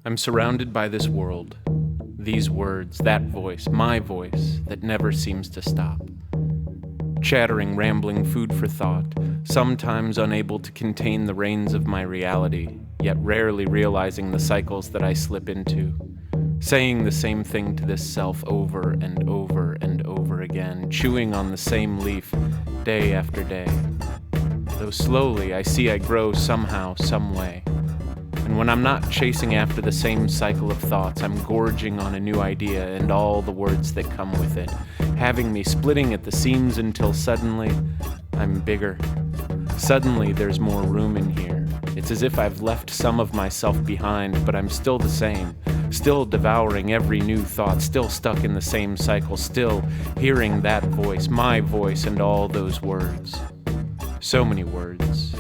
I'm surrounded by this world, these words, that voice, my voice, that never seems to stop. Chattering, rambling food for thought, sometimes unable to contain the reins of my reality, yet rarely realizing the cycles that I slip into. Saying the same thing to this self over and over and over again, chewing on the same leaf day after day. Though slowly I see I grow somehow, some way. And when I'm not chasing after the same cycle of thoughts, I'm gorging on a new idea and all the words that come with it, having me splitting at the seams until suddenly I'm bigger. Suddenly there's more room in here. It's as if I've left some of myself behind, but I'm still the same, still devouring every new thought, still stuck in the same cycle, still hearing that voice, my voice, and all those words. So many words.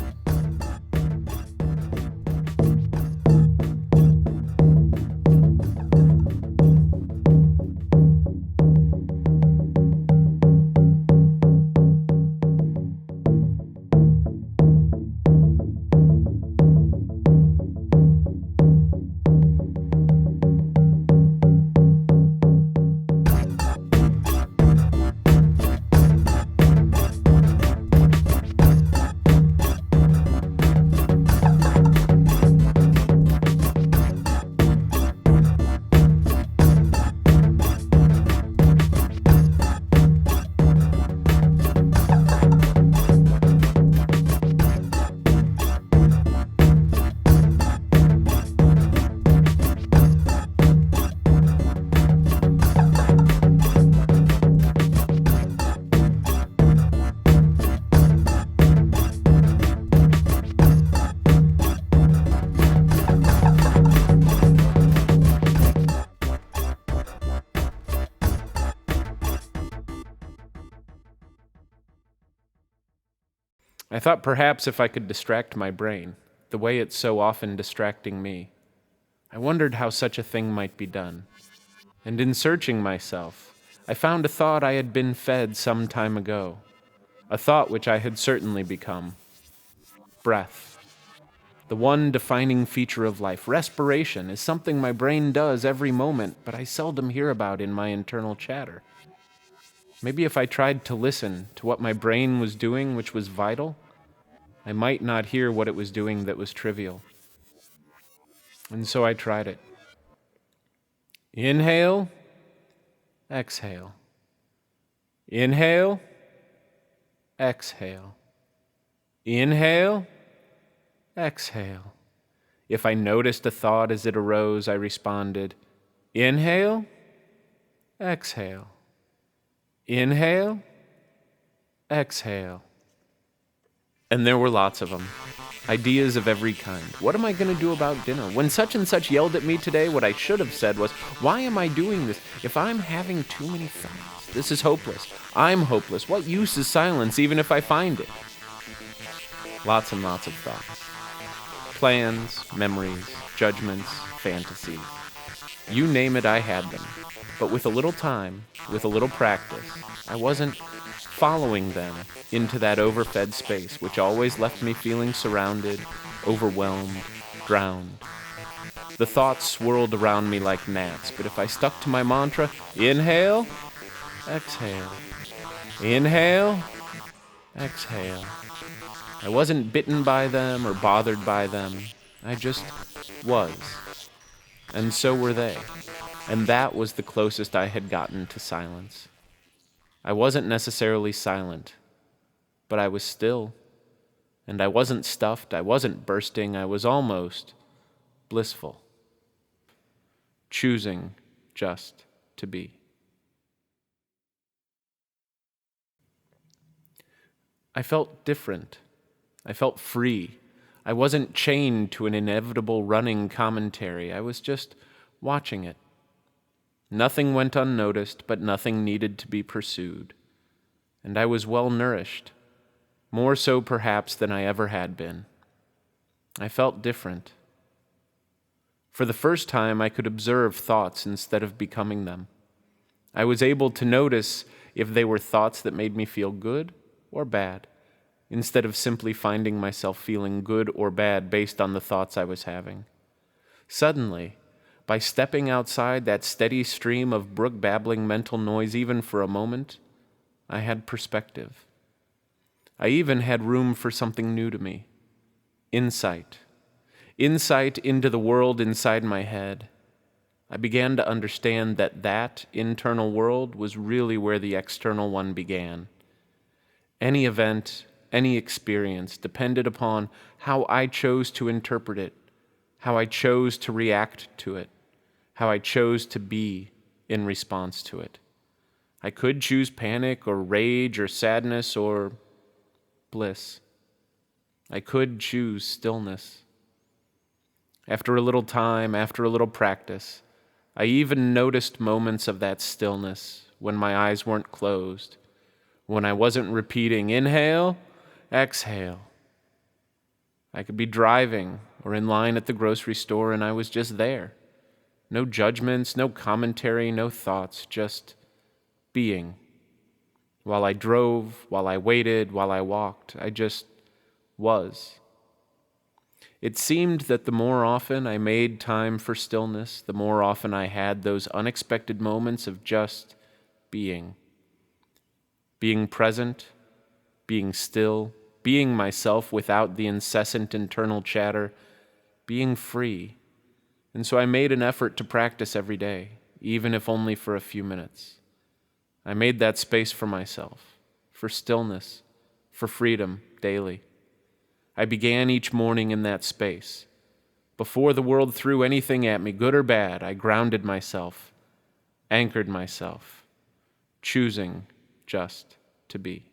I thought perhaps if I could distract my brain, the way it's so often distracting me, I wondered how such a thing might be done. And in searching myself, I found a thought I had been fed some time ago, a thought which I had certainly become. Breath. The one defining feature of life, respiration, is something my brain does every moment, but I seldom hear about in my internal chatter. Maybe if I tried to listen to what my brain was doing, which was vital, I might not hear what it was doing that was trivial. And so I tried it. Inhale, exhale. Inhale, exhale. Inhale, exhale. If I noticed a thought as it arose, I responded, inhale, exhale. Inhale, exhale. And there were lots of them. Ideas of every kind. What am I going to do about dinner? When such and such yelled at me today, what I should have said was, why am I doing this? If I'm having too many thoughts, this is hopeless. I'm hopeless. What use is silence, even if I find it? Lots and lots of thoughts. Plans, memories, judgments, fantasies. You name it, I had them. But with a little time, with a little practice, I wasn't following them into that overfed space, which always left me feeling surrounded, overwhelmed, drowned. The thoughts swirled around me like gnats, but if I stuck to my mantra, inhale, exhale, inhale, exhale, I wasn't bitten by them or bothered by them. I just was. And so were they. And that was the closest I had gotten to silence. I wasn't necessarily silent, but I was still. And I wasn't stuffed, I wasn't bursting, I was almost blissful. Choosing just to be. I felt different. I felt free. I wasn't chained to an inevitable running commentary. I was just watching it. Nothing went unnoticed, but nothing needed to be pursued. And I was well nourished, more so perhaps than I ever had been. I felt different. For the first time, I could observe thoughts instead of becoming them. I was able to notice if they were thoughts that made me feel good or bad, instead of simply finding myself feeling good or bad based on the thoughts I was having. Suddenly, By stepping outside that steady stream of brook-babbling mental noise even for a moment, I had perspective. I even had room for something new to me. Insight. Insight into the world inside my head. I began to understand that that internal world was really where the external one began. Any event, any experience depended upon how I chose to interpret it, how I chose to react to it, how I chose to be in response to it. I could choose panic or rage or sadness or bliss. I could choose stillness. After a little time, after a little practice, I even noticed moments of that stillness when my eyes weren't closed, when I wasn't repeating inhale, exhale. I could be driving or in line at the grocery store and I was just there. No judgments, no commentary, no thoughts, just being. While I drove, while I waited, while I walked, I just was. It seemed that the more often I made time for stillness, the more often I had those unexpected moments of just being. Being present, being still, being myself without the incessant internal chatter, being free. And so I made an effort to practice every day, even if only for a few minutes. I made that space for myself, for stillness, for freedom daily. I began each morning in that space. Before the world threw anything at me, good or bad, I grounded myself, anchored myself, choosing just to be.